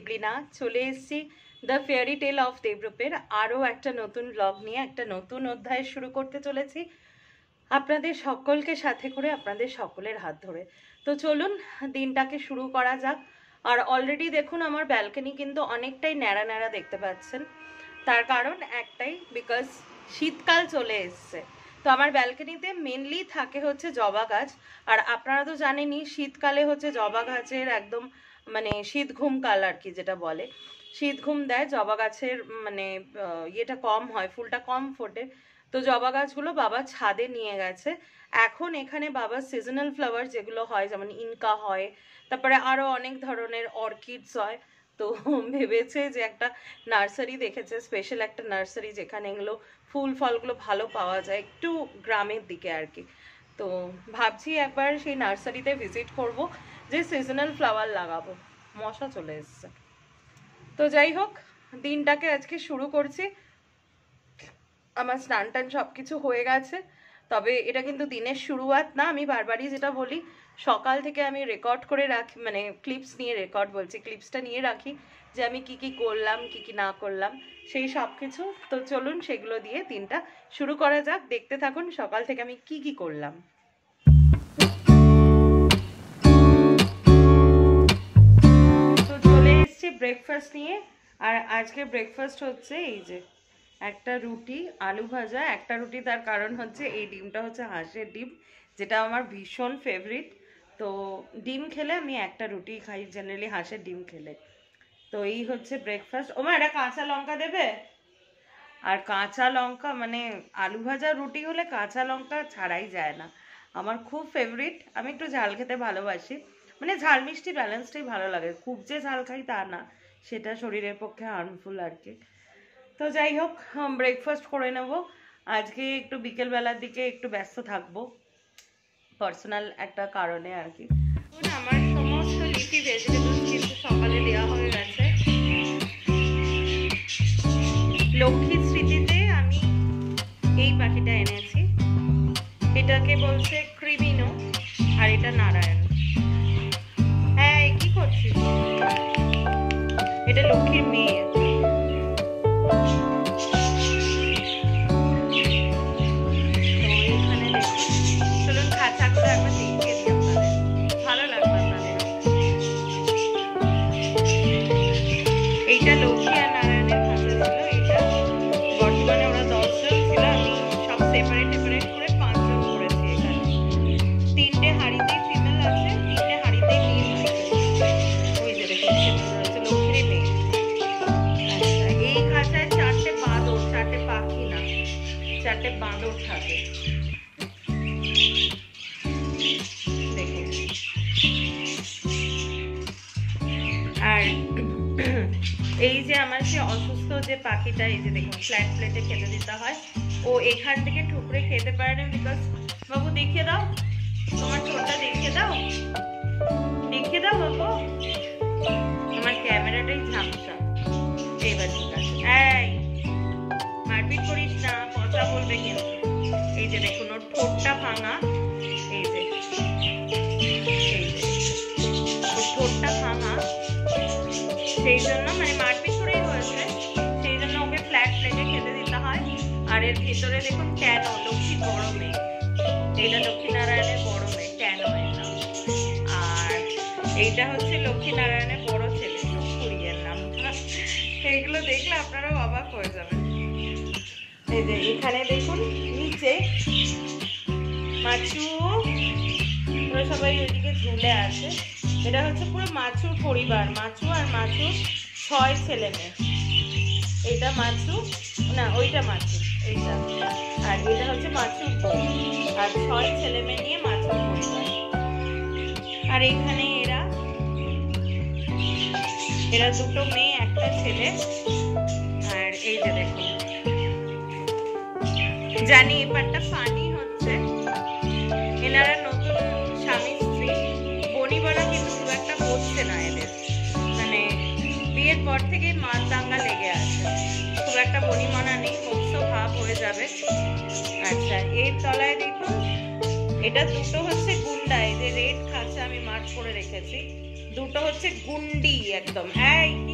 দেবলিনা চলে এসেছি the fairy tale of দেবরূপের আরও একটা নতুন ব্লগ নিয়ে একটা নতুন অধ্যায় শুরু করতে চলেছি আপনাদের সকলকে সাথে করে, আপনাদের সকলের হাত ধরে। তো চলুন দিনটাকে শুরু করা যাক। আর অলরেডি দেখুন আমার ব্যালকনি কিন্তু অনেকটাই ন্যাড়া ন্যাড়া দেখতে পাচ্ছেন। তার কারণ একটাই, বিকজ শীতকাল চলে এসছে। তো আমার ব্যালকনিতে মেনলি থাকে হচ্ছে জবা গাছ। আর আপনারা তো জানেনই শীতকালে হচ্ছে জবা গাছের একদম মানে শীত ঘুম কাল আর কি, যেটা বলে শীত ঘুম দেয়। জবা গাছের মানে ইয়েটা কম হয়, ফুলটা কম ফোটে। তো জবা গাছগুলো বাবা ছাদে নিয়ে গেছে। এখন এখানে বাবা সিজনাল ফ্লাওয়ার যেগুলো হয়, যেমন ইনকা হয়, তারপরে আরও অনেক ধরনের অর্কিডস হয়। তো ভেবেছে যে একটা নার্সারি দেখেছে, স্পেশাল একটা নার্সারি যেখানে এগুলো ফুল ফলগুলো ভালো পাওয়া যায়, একটু গ্রামের দিকে আর কি। তো ভাবছি একবার সেই নার্সারিতে ভিজিট করব, যে সিজনাল ফ্লাওয়ার লাগাবো। মশা চলে এসছে। তো যাই হোক, দিনটাকে আজকে শুরু করছি। আমার স্নান টান সব কিছু হয়ে গেছে, তবে এটা কিন্তু দিনের শুরুয়াত না। আমি বারবারই যেটা বলি, সকাল থেকে আমি রেকর্ড করে রাখি, মানে ক্লিপস নিয়ে রেকর্ড বলছি, ক্লিপসটা নিয়ে রাখি যে আমি কি কি করলাম, কি কি না করলাম, সেই সব কিছু। তো চলুন সেগুলো দিয়ে দিনটা শুরু করা যাক। দেখতে থাকুন সকাল থেকে আমি কি কি করলাম। তো চলে এসেছি ব্রেকফাস্ট নিয়ে। আর আজকে ব্রেকফাস্ট হচ্ছে এই যে একটা রুটি, আলু ভাজা। একটা রুটি, তার কারণ হচ্ছে এই ডিমটা হচ্ছে হাঁসের ডিম, যেটা আমার ভীষণ ফেভারিট। তো ডিম খেলে আমি একটা রুটি খাই জেনারেলি, হাঁসের ডিম খেলে। তো এই হচ্ছে ব্রেকফাস্ট। ওমা একটা কাঁচা লঙ্কা দেবে? আর কাঁচা লঙ্কা মানে আলু ভাজা রুটি হলে কাঁচা লঙ্কা ছাড়াই যায় না, আমার খুব ফেভারিট। আমি একটু ঝাল খেতে ভালোবাসি, মানে ঝাল মিষ্টি ব্যালেন্সটাই ভালো লাগে। খুব যে ঝাল খাই তা না, সেটা শরীরের পক্ষে হার্মফুল আর কি। তো যাই হোক, ব্রেকফাস্ট করে নেব। আজকে একটু বিকেলবেলার দিকে একটু ব্যস্ত থাকবো, পার্সোনাল একটা কারণে আর কি। আমার সমস্ত লিফি ভেজিটেবলস কিন্তু সকালে দেওয়া হয়ে গেছে। লক্ষ্মীর স্মৃতিতে আমি এই পাখিটা এনেছি, এটাকে বলছে ক্রিমিনো, আর এটা নারায়ণ। হ্যাঁ, কি করছিস? এটা লক্ষ্মীর মেয়ে। এইটা লক্ষ্মী আর নারায়ণের খাঁচা ছিল। এটা বর্তমানে ওরা 10 জন ছিল, আমি সব সেপারেট করে 5 জন করেছি। এখানে 3টে হাঁড়িতেই ফিমেল আছে, 3টে হাঁড়িতেই মেল আছে। ওই যে দেখুন হচ্ছে লক্ষ্মীর মেয়ে। আচ্ছা, এই খাঁচায় 4টে বাঁদর, 4টে পাখি না, 4টে বাঁদর থাকে। দেখুন, আর এই যে আমার যে অসুস্থ যে পাখিটা, এই যে দেখুন ফ্ল্যাট প্লেটে খেতে দিতে হয়, ও এখান থেকে ঠুকরে খেতে পারে না। বিকজ বাবু দেখিয়ে দাও, তোমার ঠোঁটটা দেখিয়ে দাও, দেখিয়ে দাও বাবু। আমার ক্যামেরাটাই ঝাপসা। এইবার ঠিক আছে। এই মারপিট করিস না, কথা বলবে কিন্তু। এই যে দেখুন ওর ঠোঁটটা ভাঙা, এই যে ওর ঠোঁটটা ভাঙা, সেই জন্য মানে মারপিট করেই হয়েছে, সেই জন্য ওকে ফ্ল্যাট প্লেটে খেতে দিতে হয়। আর এর ভিতরে দেখুন কেন লক্ষ্মীর বড় মেয়ে, এইটা লক্ষ্মীনারায়ণের বড় মেয়ে, কেন এটা। আর এইটা হচ্ছে লক্ষ্মীনারায়ণের বড় ছেলে, সুখপুরিয়ার নাম। এইগুলো দেখলে আপনারাও অবাক হয়ে যাবেন। এই যে এখানে দেখুন নিচে মাছু, ওরা সবাই ওইদিকে ঝুলে আছে। এটা হচ্ছে পুরো মাছুর পরিবার, মাছু আর মাছুর 6 ছেলে মেয়ে। এটা মাছু না, ওইটা মাছু, এইটা। আর এটা হচ্ছে মাছুর বউ, আর 6 ছেলে মেয়ে নিয়ে মাছুর পরিবার। আর এখানে এরা 2টো মেয়ে, একটা ছেলে। আর এই যে দেখুন, জানি এবারটা ফানি হচ্ছে, এনারা নতুন স্বামী স্ত্রী। বনিবনা কিন্তু খুব একটা হচ্ছে না এদের, মানে বিয়ের পর থেকেই মাল দাঙ্গা লেগে আছে, খুব একটা বনিমনা নেই, মুক্ত ভাব হয়ে যাবে। আচ্ছা, এর তলায় দেখুন এটা 2টো হচ্ছে গুন্ডা, এই যে রেড খাঁচা আমি মার্ক করে রেখেছি, 2টো হচ্ছে গুন্ডি একদম। এই কি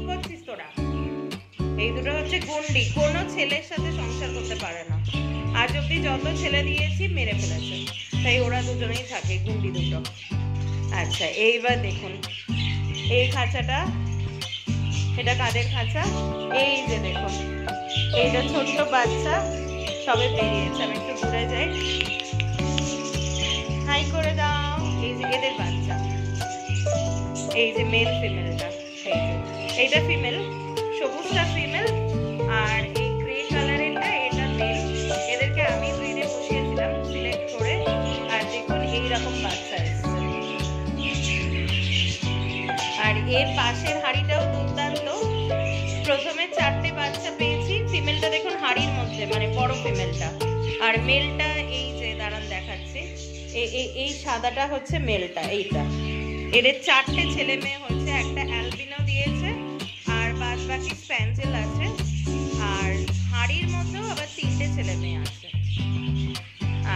এই দুটো হচ্ছে গুন্ডি, কোনো ছেলের সাথে সংসার করতে পারে না। আজ অব্দি যত ছেলে দিয়েছি মেরে ফেলেছে, তাই ওরা দুজনেই থাকে, গুন্ডি দুটো। আচ্ছা এইবার দেখুন এই খাঁচাটা, এটা কাদের খাঁচা? এই যে দেখুন, এইটা ছোট্ট বাচ্চা সবে বেরিয়েছে। আমি একটু দূরে যাই, হাই করে দাও। এই যে এদের বাচ্চা, এই যে মেল ফিমেলটা, এইটা ফিমেল, সবুজটা ফিমেল, আর এই গ্রে কালারেরটা এটা মেল। এদেরকে আমি ব্রিডে বসিয়েছিলাম সিলেক্ট করে, আর দেখুন এইরকম বাচ্চা এসছে। আর এর পাশের হাড়িটাও দুর্দান্ত। প্রথমে 4টে বাচ্চা পেয়েছি, ফিমেলটা দেখুন হাড়ির মধ্যে, মানে বড় ফিমেলটা, আর মেলটা এই যে দাঁড়ান দেখাচ্ছি, এই সাদাটা হচ্ছে মেলটা। এইটা এদের 4টে ছেলে মেয়ে হচ্ছে, একটা অ্যালবিনো দিয়েছে, আর বাদ বাকি স্প্যাঞ্জেল আছে, আর হাড়ির মধ্যেও আবার 3টে ছেলে মেয়ে আছে।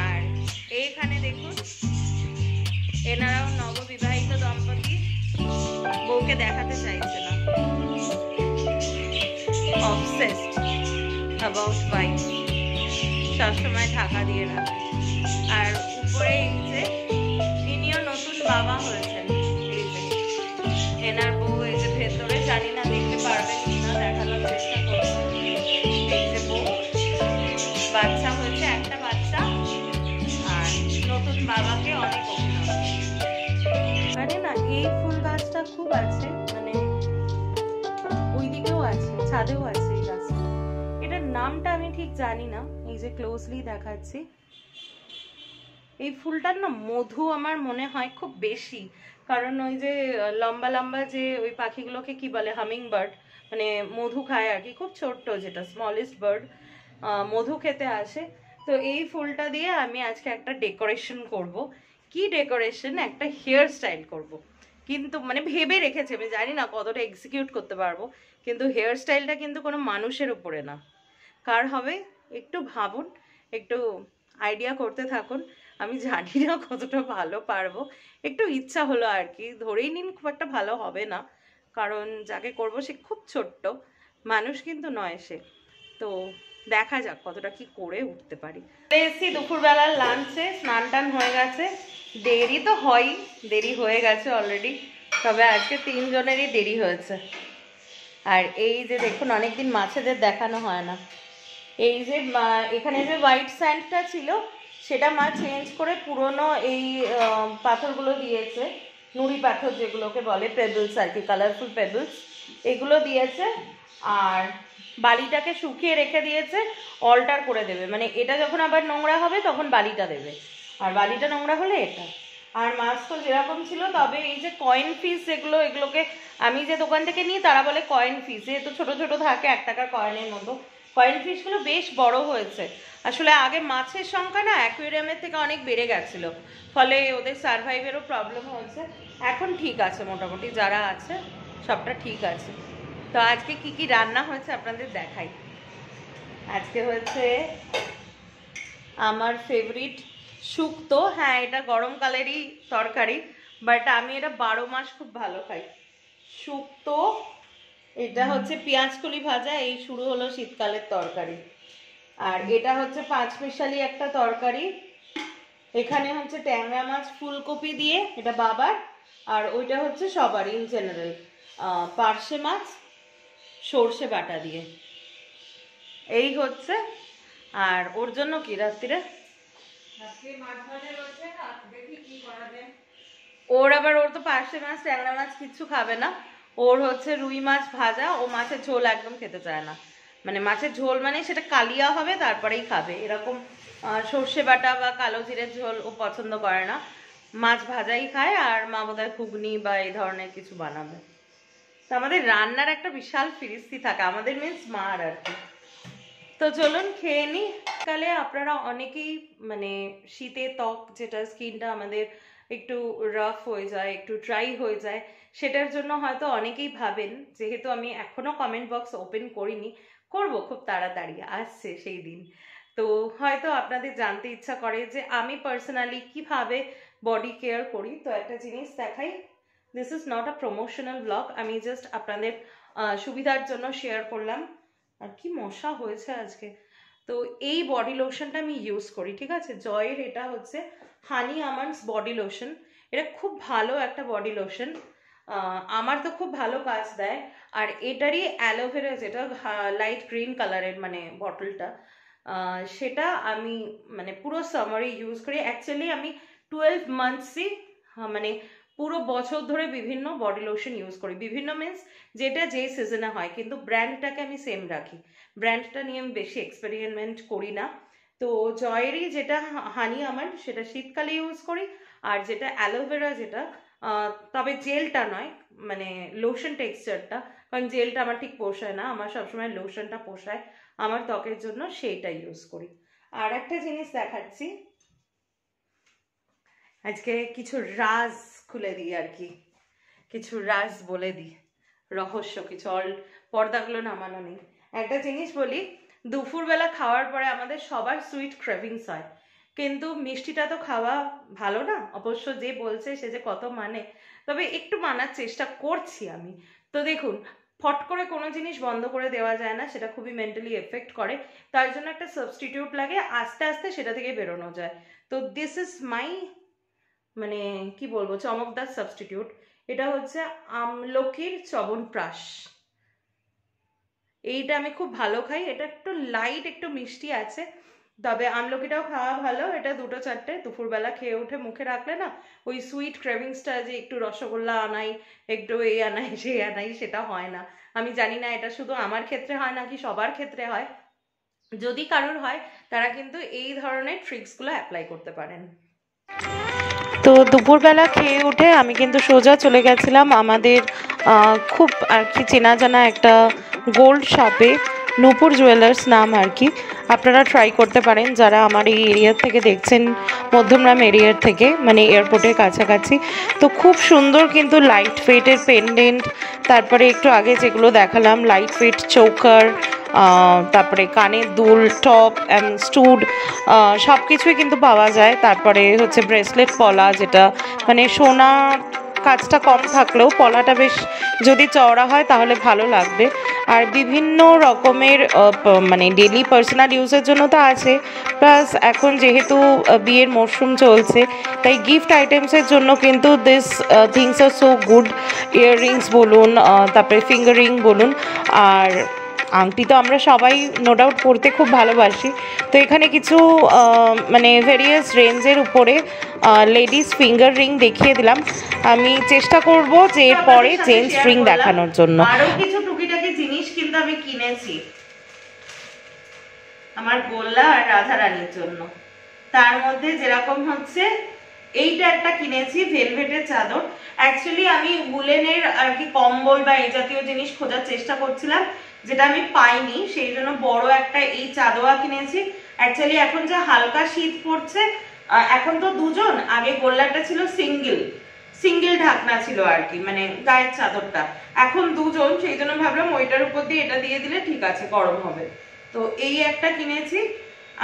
আর এইখানে দেখুন এনারাও নববিবাহিত দম্পতি, বউকে দেখাতে চাইছে না, obsessed about wife, সবসময় ঢাকা দিয়ে রাখে। আর উপরে এই যে ইনিও নতুন বাবা হয়েছেন, এই যে এনার বউ এই যে ভেতরে, জানি না দেখতে পারবেন কিনা, দেখানোর চেষ্টা করবো। এই যে বউ, বাচ্চা হয়েছে, একটা বাচ্চা, আর নতুন বাবাকে অনেক অভিনন্দন। মানে না এই ফুল গাছটা খুব আছে, মানে ওইদিকেও আছে, ছাদেও আছে এই গাছটা। এটার নামটা আমি ঠিক জানি না, এই যে ক্লোজলি দেখাচ্ছি। এই ফুলটার না মধু আমার মনে হয় খুব বেশি, কারণ ওই যে লম্বা লম্বা যে ওই পাখিগুলোকে কি বলে, হামিং বার্ড, মানে মধু খায় আর কি, খুব ছোট্ট, যেটা স্মলেস্ট বার্ড, মধু খেতে আসে। তো এই ফুলটা দিয়ে আমি আজকে একটা ডেকোরেশন করব। কি ডেকোরেশন? একটা হেয়ার স্টাইল করব, কিন্তু মানে ভেবে রেখেছি, আমি জানি না কতটা এক্সিকিউট করতে পারবো, কিন্তু হেয়ার স্টাইলটা কিন্তু কোনো মানুষের উপরে না, কার হবে একটু ভাবুন, একটু আইডিয়া করতে থাকুন। আমি জানি না কতটা ভালো পারবো, একটু ইচ্ছা হলো আর কি, ধরেই নিন খুব একটা ভালো হবে না, কারণ যাকে করব সে খুব ছোট্ট মানুষ কিন্তু নয় সে। তো দেখা যাক কতটা কি করে উঠতে পারি। এসেছি দুপুরবেলার লাঞ্চে, স্নান টান হয়ে গেছে, দেরি তো হয়ই, দেরি হয়ে গেছে অলরেডি, তবে আজকে 3 জনেরই দেরি হয়েছে। আর এই যে দেখুন, অনেকদিন মাছেদের দেখানো হয় না, এই যে এখানে যে হোয়াইট স্যান্ডটা ছিল সেটা মা চেঞ্জ করে পুরনো এই পাথরগুলো দিয়েছে, নুড়ি পাথর যেগুলোকে বলে, পেবলস আর কি, কালারফুল পেবলস, এগুলো দিয়েছে। আর বালিটাকে শুকিয়ে রেখে দিয়েছে, অল্টার করে দেবে, মানে এটা যখন আবার নোংরা হবে তখন বালিটা দেবে, আর বালিটা নোংরা হলে এটা। আর মাছ তো যেরকম ছিল, তবে এই যে কয়েন ফিস যেগুলো, এগুলোকে আমি যে দোকান থেকে নিই তারা বলে কয়েন ফিস, যেহেতু ছোট ছোট থাকে 1 টাকার কয়েনের মতো, কয়েন ফিশগুলো বেশ বড় হয়েছে। আসলে আগে মাছের সংখ্যা না অ্যাকুয়ারিয়ামের থেকে অনেক বেড়ে গেছিল, ফলে ওদের সারভাইভেরও প্রবলেম হয়েছে। এখন ঠিক আছে, মোটামুটি যারা আছে সবটা ঠিক আছে। তো আজকে কি কি রান্না হয়েছে আপনাদের দেখাই। আজকে হয়েছে আমার ফেভারিট শুক্তো, হ্যাঁ এটা গরমকালেরই তরকারি, বাট আমি এটা 12 মাস খুব ভালো খাই। শুক্তো, এটা হচ্ছে পেঁয়াজকলি ভাজা, এই শুরু হলো শীতকালের তরকারি। আর এটা হচ্ছে 5 মিশালি একটা তরকারি, এখানে হচ্ছে ট্যাংরা মাছ ফুলকপি দিয়ে, এটা বাবার, আর ওইটা হচ্ছে সবার ইন জেনারেল, পার্শে মাছ সর্ষে বাটা দিয়ে, এই হচ্ছে। আর ওর জন্য কি রাত্রিরে ওর আবার, ওর তো পার্শে মাছ ট্যাংরা মাছ কিচ্ছু খাবে না, ওর হচ্ছে রুই মাছ ভাজা, ও মাছের ঝোল একদম খেতে চায় না, মানে মাছের ঝোল মানে সেটা কালিয়া হবে তারপরেই খাবে, এরকম সর্ষে বাটা বা কালো জিরের ঝোল ও পছন্দ করে না, মাছ ভাজাই খায়। আর মা বোধহয় ঘুগনি বা এই ধরনের কিছু বানাবে। তো আমাদের রান্নার একটা বিশাল ফিরিস্তি থাকে, আমাদের মিন্স মার আর কি। তো চলুন খেয়ে নি। কালে আপনারা অনেকেই মানে শীতে ত্বক, যেটা স্কিনটা আমাদের একটু রাফ হয়ে যায়, একটু ড্রাই হয়ে যায়, সেটার জন্য হয়তো অনেকেই ভাবেন, যেহেতু আমি এখনো কমেন্ট বক্স ওপেন করিনি, করব খুব তাড়াতাড়ি, আসছে সেই দিন, তো হয়তো আপনাদের জানতে ইচ্ছা করে যে আমি পার্সোনালি কিভাবে বডি কেয়ার করি। তো একটা জিনিস দেখাই, this is not a promotional blog, আমি জাস্ট আপনাদের সুবিধার জন্য শেয়ার করলাম। আর কি মশা হয়েছে আজকে। তো এই বডি লোশনটা আমি ইউজ করি, ঠিক আছে, জয়ের। এটা হচ্ছে হানি আমন্ডস বডি লোশন। এটা খুব ভালো একটা বডি লোশন, আমার তো খুব ভালো কাজ দেয়। আর এটারই অ্যালোভেরা, যেটা লাইট গ্রিন কালারের মানে বটলটা, সেটা আমি মানে পুরো সামারে ইউজ করি। অ্যাকচুয়ালি আমি 12 মান্থসই মানে পুরো বছর ধরে বিভিন্ন বডি লোশন ইউজ করি। বিভিন্ন মিন্স যেটা যে সিজনে হয়, কিন্তু ব্র্যান্ডটাকে আমি সেম রাখি। ব্র্যান্ডটা নিয়ে আমি বেশি এক্সপেরিমেন্ট করি না। তো জয়েরই যেটা হানি আমন্ড সেটা শীতকালে ইউজ করি। আর যেটা অ্যালোভেরা, যেটা তবে জেলটা নয়, মানে লোশন টেক্সচারটা, কারণ জেলটা আমার ঠিক পোষায় না, আমার সবসময় লোশনটা পোষায় আমার ত্বকের জন্য, সেইটা ইউজ করি। আর একটা জিনিস দেখাচ্ছি, আজকে কিছু রাজ খুলে দিই আর কি, কিছু রাজ বলে দিই, রহস্য কিছু। পর্দাগুলো নামানো নেই। একটা জিনিস বলি, দুপুরবেলা খাওয়ার পরে আমাদের সবার সুইট ক্রেভিংস হয়, কিন্তু মিষ্টিটা তো খাওয়া ভালো না। অবশ্য যে বলছে সে যে কত মানে, তবে একটু মানার চেষ্টা করছি আমি। তো দেখুন, ফট করে কোনো জিনিস বন্ধ করে দেওয়া যায় না, সেটা খুবই মেন্টালি এফেক্ট করে। তার জন্য একটা সাবস্টিটিউট লাগে, আস্তে আস্তে সেটা থেকে বেরোনো যায়। তো দিস ইজ মাই মানে কি বলবো, চমকদার সাবস্টিটিউট। এটা হচ্ছে আমলকির চ্যবনপ্রাশ। এইটা আমি খুব ভালো খাই। এটা একটু লাইট, একটু মিষ্টি আছে, তবে আমলকিটাও খাওয়া ভালো। এটা 2-4টে দুপুরবেলা খেয়ে উঠে মুখে রাখলে না, ওই সুইট ক্রেভিংসটা যে একটু রসগোল্লা আনাই, একটু এই আনাই সেই আনাই, সেটা হয় না। আমি জানি না এটা শুধু আমার ক্ষেত্রে হয় নাকি সবার ক্ষেত্রে হয়। যদি কারোর হয়, তারা কিন্তু এই ধরনের ট্রিক্সগুলো অ্যাপ্লাই করতে পারেন। তো দুপুরবেলা খেয়ে উঠে আমি কিন্তু সোজা চলে গেছিলাম আমাদের খুব আর কি চেনা জানা একটা গোল্ড শপে, নূপুর জুয়েলার্স নাম আর কি। আপনারা ট্রাই করতে পারেন যারা আমার এই এরিয়ার থেকে দেখছেন, মধ্যমগ্রাম এরিয়ার থেকে, মানে এয়ারপোর্টের কাছাকাছি। তো খুব সুন্দর কিন্তু লাইট ওয়েটের পেন্ডেন্ট, তারপরে একটু আগে যেগুলো দেখালাম লাইট ওয়েট চৌকার, তারপরে কানের দুল, টপ অ্যান্ড স্টুড, সব কিছুই কিন্তু পাওয়া যায়। তারপরে হচ্ছে ব্রেসলেট, পলা, যেটা মানে সোনা কাজটা কম থাকলেও পলাটা বেশ যদি চওড়া হয় তাহলে ভালো লাগবে। আর বিভিন্ন রকমের মানে ডেলি পার্সোনাল ইউজের জন্য তো আছে, প্লাস এখন যেহেতু বিয়ের মরশুম চলছে, তাই গিফট আইটেমসের জন্য কিন্তু this things are so good. Earrings বলুন, তারপরে ফিঙ্গার রিং বলুন, আর আংটি তো আমরা সবাই নো ডাউট পরতে খুব ভালোবাসি। তো এখানে কিছু মানে ভেরিয়াস রেঞ্জের উপরে লেডিস ফিঙ্গার রিং দেখিয়ে দিলাম। আমি চেষ্টা করব যে এরপরে জেন্টস রিং দেখানোর জন্য। আরও কিছু টুকিটাকি জিনিস কিন্তু আমি কিনেছি আমার গোল্লা আর রাধারানীর জন্য। তার মধ্যে যেরকম হচ্ছে এইটা একটা কিনেছি, ভেলভেটের চাদর। অ্যাকচুয়ালি আমি উলেনের আর কি কম্বল বা এই জাতীয় জিনিস খোঁজার চেষ্টা করছিলাম, যেটা আমি পাইনি, সেই জন্য বড় একটা এই চাদোয়া কিনেছি। অ্যাকচুয়ালি এখন যে হালকা শীত পড়ছে, এখন তো দুজন, আগে গোল্লাটা ছিল সিঙ্গেল ঢাকনা ছিল আর কি, মানে গায়ের চাদরটা, এখন দুজন, সেই জন্য ভাবলাম ওইটার উপর দিয়ে এটা দিয়ে দিলে ঠিক আছে, গরম হবে। তো এই একটা কিনেছি।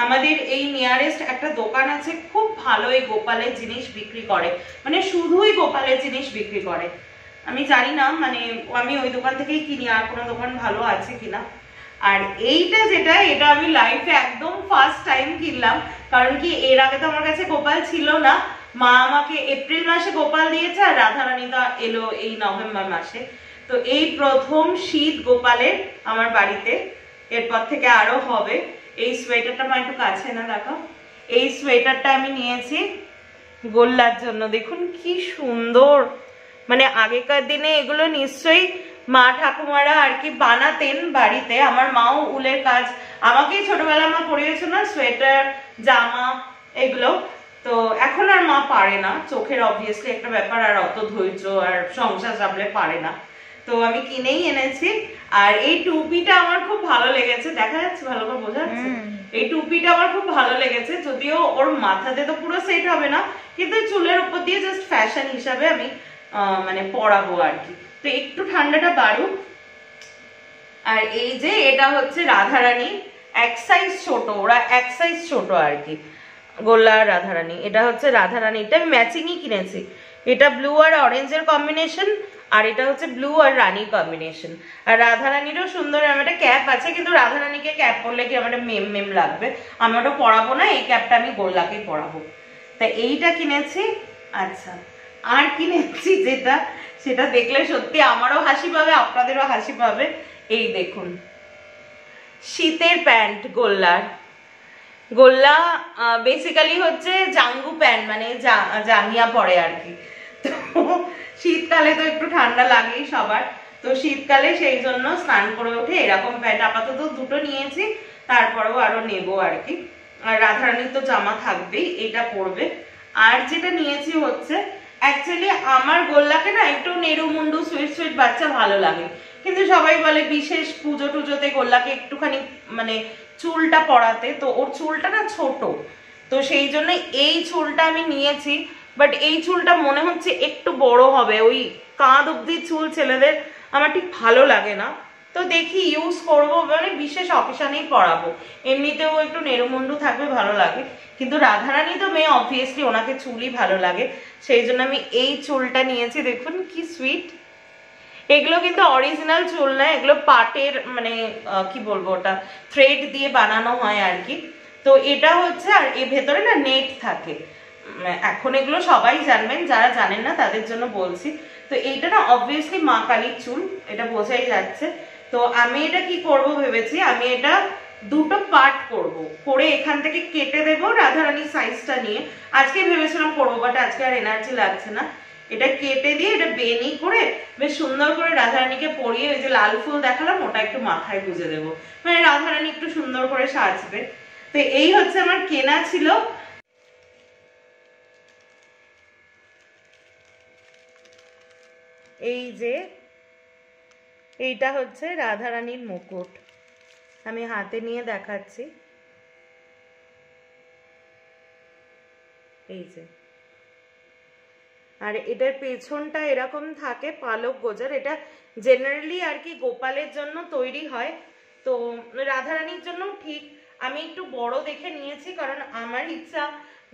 আমাদের এই নিয়ারেস্ট একটা দোকান আছে, খুব ভালো এই গোপালের জিনিস বিক্রি করে, মানে শুধুই গোপালের জিনিস বিক্রি করে। আমি জানি না, মানে আমি ওই দোকান থেকেই কিনি, আর কোনো দোকান ভালো আছে কিনা। আর এইটা যেটা, এটা আমি লাইফে একদম ফার্স্ট টাইম কিনলাম, কারণ কি এর আগে তো আমার কাছে গোপাল ছিল না। মা আমাকে এপ্রিল মাসে গোপাল দিয়েছে, আর রাধারানীটা এলো এই নভেম্বর মাসে। তো এই প্রথম শীত গোপালের আমার বাড়িতে, এরপর থেকে আরো হবে। এই সোয়েটারটা আমার একটু কাছে না দেখো, এই সোয়েটারটা আমি নিয়েছি গোল্লার জন্য। দেখুন কি সুন্দর, মানে আগেকার দিনে এগুলো নিশ্চয়ই মা ঠাকুমারা আর কি বানাতেন বাড়িতে। আমার মাও উলের কাজ, আমাকেই ছোটবেলা মা পরিয়েছিল না সোয়েটার, জামা, এগুলো। তো এখন আর মা পারে না, চোখের অবভিয়াসলি একটা ব্যাপার, আর অত ধৈর্য আর সংসার চাপলে পারে না। তো আমি কিনেই এনেছি। আর এই টুপিটা আমার খুব ভালো লেগেছে, দেখা যাচ্ছে ভালো করে বোঝা যাচ্ছে? এই টুপিটা আমার খুব ভালো লেগেছে, যদিও ওর মাথাতে তো পুরো সেট হবে না, কিন্তু চুলের উপর দিয়ে জাস্ট ফ্যাশন হিসাবে আমি মানে পরাবো আর কি। তো একটু ঠান্ডাটা বাড়ুক। আর এই যে এটা হচ্ছে রাধারানী, এক সাইজ ছোট, ওরা এক সাইজ ছোট আর কি, গোল্লা আর রাধারানী। এটা হচ্ছে রাধারানী, এটা আমি ম্যাচিংই কিনেছি, এটা ব্লু আর অরেঞ্জের কম্বিনেশন, আর এটা হচ্ছে ব্লু আর রানীর কম্বিনেশন। আর রাধারানীরও সুন্দর একটা ক্যাপ আছে, কিন্তু রাধারানীকে ক্যাপ পরলে কি আমার মেম মেম লাগবে, আমি ওটা পরাবো না, এই ক্যাপটা আমি গোল্লাকেই পরাবো। তা এইটা কিনেছি। আচ্ছা, আর কিনেছি যেটা, সেটা দেখলে সত্যি আমারও হাসি পাবে, আপনাদেরও হাসি পাবে। এই দেখুন, শীতের প্যান্ট গোল্লার। গোল্লা বেসিক্যালি হচ্ছে জাঙ্গু প্যান্ট, মানে জাঙ্গিয়া পরে আর কি। তো শীতকালে তো একটু ঠান্ডা লাগেই সবার, তো শীতকালে সেই জন্য স্নান করে উঠে এরকম প্যান্ট আপাতত দুটো নিয়েছি, তারপরেও আরো নেবো আর কি। আর রাধারানীর তো জামা থাকবেই, এটা পরবে। আর যেটা নিয়েছি হচ্ছে, অ্যাকচুয়ালি আমার গোল্লাকে না একটু নেড়ু মুন্ডু সুইট সুইট বাচ্চা ভালো লাগে, কিন্তু সবাই বলে বিশেষ পুজো টুজোতে গোল্লাকে একটুখানি মানে চুলটা পড়াতে, তো ওর চুলটা না ছোট, তো সেই জন্য এই চুলটা আমি নিয়েছি। বাট এই চুলটা মনে হচ্ছে একটু বড় হবে, ওই কাঁধ অব্দি চুল ছেলেদের আমার ঠিক ভালো লাগে না, তো দেখি ইউজ করবো, মানে বিশেষ অকেশনেই পরাবো, এমনিতেও একটু নেড়ুমুন্ডু থাকবে, ভালো লাগে। কিন্তু রাধারানী তো মেয়ে, অবভিয়াসলি ওনাকে চুলই ভালো লাগে, সেই জন্য আমি এই চুলটা নিয়েছি। দেখুন কি সুইট। এগুলো কিন্তু অরিজিনাল চুল না, এগুলো পাটের মানে কি বলবো, ওটা থ্রেড দিয়ে বানানো হয় আর কি। তো এটা হচ্ছে, আর এর ভেতরে না নেট থাকে, এখন এগুলো সবাই জানবেন, যারা জানেন না তাদের জন্য বলছি। তো এইটা না অবভিয়াসলি মা কালীর চুল, এটা বোঝাই যাচ্ছে। তো আমি এটা কি করব ভেবেছি, আমি এটা দুটো পার্ট করব, করে এখান থেকে কেটে দেবো রাধারানীর সাইজটা নিয়ে। আজকে ভেবেছিলাম করবো, বাট আজকে আর এনার্জি লাগছে না। এটা কেটে দিয়ে এটা বেনি করে বেশ সুন্দর করে রাধারানীকে পরিয়ে, ওই যে লাল ফুল দেখালাম ওটা একটু মাথায় গুজে দেবো, মানে রাধারানী একটু সুন্দর করে সাজবে। তো এই হচ্ছে আমার কেনা ছিল। এই যে এইটা হচ্ছে রাধারানীর মুকুট, আমি হাতে নিয়ে দেখাচ্ছি। এই যে, আর এটার পেছনটা এরকম থাকে পালক গোজার, এটা জেনারেলি আর কি গোপালের জন্য তৈরি হয়, তো রাধারানীর জন্য ঠিক আমি একটু বড় দেখে নিয়েছি, কারণ আমার ইচ্ছা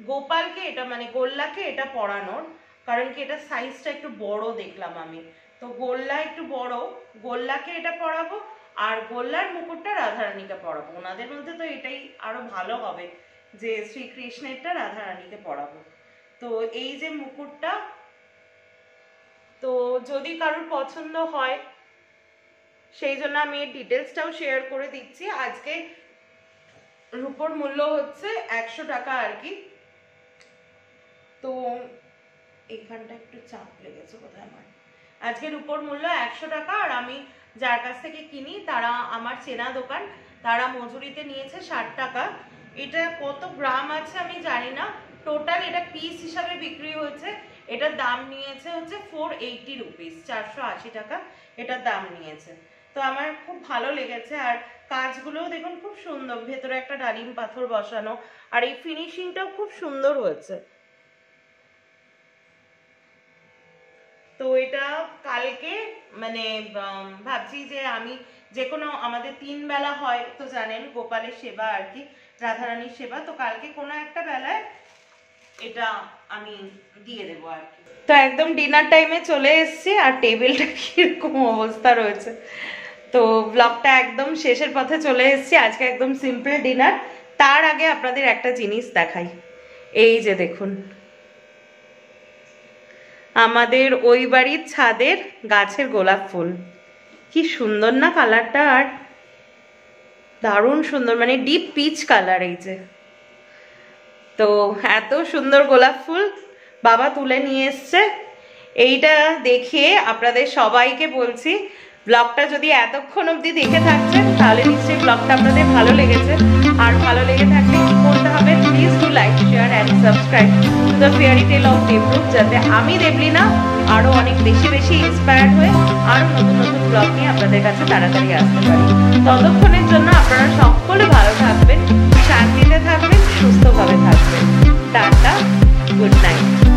গোপালকে এটা মানে গোল্লাকে এটা পরানোর, কারণ কি এটা সাইজটা একটু বড় দেখলাম আমি, তো গোল্লা একটু বড়, গোল্লাকে এটা পরাবো, আর গোল্লার মুকুটটা রাধারানীকে পরাবো। ওনাদের মধ্যে তো এটাই আরো ভালো হবে যে শ্রীকৃষ্ণেরটা রাধারানীকে পরাবো। তো এই যে মুকুটটা, তো যদি কারোর পছন্দ হয় সেই জন্য আমি এর ডিটেলসটাও শেয়ার করে দিচ্ছি। আজকে রূপোর মূল্য হচ্ছে 100 টাকা আর কি। তো এখানটা একটু চাপ লেগেছে বোধহয় আমার। আজকে রূপোর মূল্য 100 টাকা, আর আমি যার কাছ থেকে কিনি তারা আমার চেনা দোকান, তারা মজুরিতে নিয়েছে 60 টাকা। এটা কত গ্রাম আছে আমি জানি না, টোটাল এটা পিস হিসাবে বিক্রি হয়েছে, এটার দাম নিয়েছে হচ্ছে 480 রুপিস, 480 টাকা এটার দাম নিয়েছে। তো আমার খুব ভালো লেগেছে, আর কাজগুলোও দেখুন খুব সুন্দর, ভেতরে একটা ডালিম পাথর বসানো, আর এই ফিনিশিংটাও খুব সুন্দর হয়েছে। তো এটা কালকে মানে ভাবছি যে আমি যে কোনো, আমাদের 3 বেলা হয় তো জানেন গোপালের সেবা আর কি, রাধারানীর সেবা, তো কালকে কোনো একটা বেলায় এটা আমি দিয়ে দেবো আর কি। তো একদম ডিনার টাইমে চলে এসেছি, আর টেবিলটা কিরকম অবস্থা রয়েছে, তো ব্লগটা একদম শেষের পথে চলে এসেছি। আজকে একদম সিম্পল ডিনার। তার আগে আপনাদের একটা জিনিস দেখাই, এই যে দেখুন আমাদের ওই বাড়ির ছাদের গাছের গোলাপ ফুল, কি সুন্দর না কালারটা, আর দারুণ সুন্দর, মানে ডিপ পিচ কালার। এই যে, তো এত সুন্দর গোলাপ ফুল বাবা তুলে নিয়ে এসছে। এইটা দেখিয়ে আপনাদের সবাইকে বলছি, ব্লগটা যদি এতক্ষণ অবধি দেখে থাকছেন তাহলে নিশ্চয়ই ব্লগটা আপনাদের ভালো লেগেছে, আর ভালো লেগে থাকলে কি করতে হবে, please do like share and subscribe to the fairy tale of Debrup, যাতে আমি দেবলীনা আরো অনেক বেশি বেশি ইন্সপায়ার্ড হয়ে আরো নতুন নতুন ব্লগ নিয়ে আপনাদের কাছে তাড়াতাড়ি আসতে পারি। ততক্ষণের জন্য আপনারা সকলে ভালো থাকবেন, শান্তিতে থাকবেন, সুস্থভাবে থাকবেন। Tata, good night.